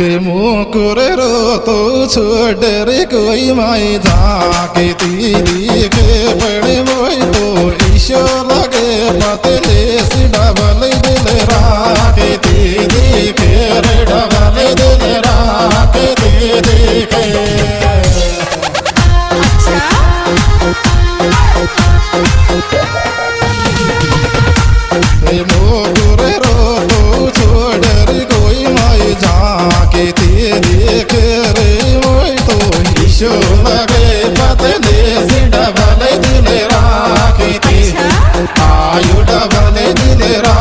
मुकुर रो तो छोड़ रे कोई माई झाके तीरी के बड़े मोई तो ईशो लगे पतले सी डबल दिल राके तीरी के रे डबल दिल राके तीरी के मुकुर रो तो छोड़ रे कोई माई झाके तीरी के रे मोई तो ईशो लगे पतले सी डबल दिल राके तीरी आयु डबल दिल रा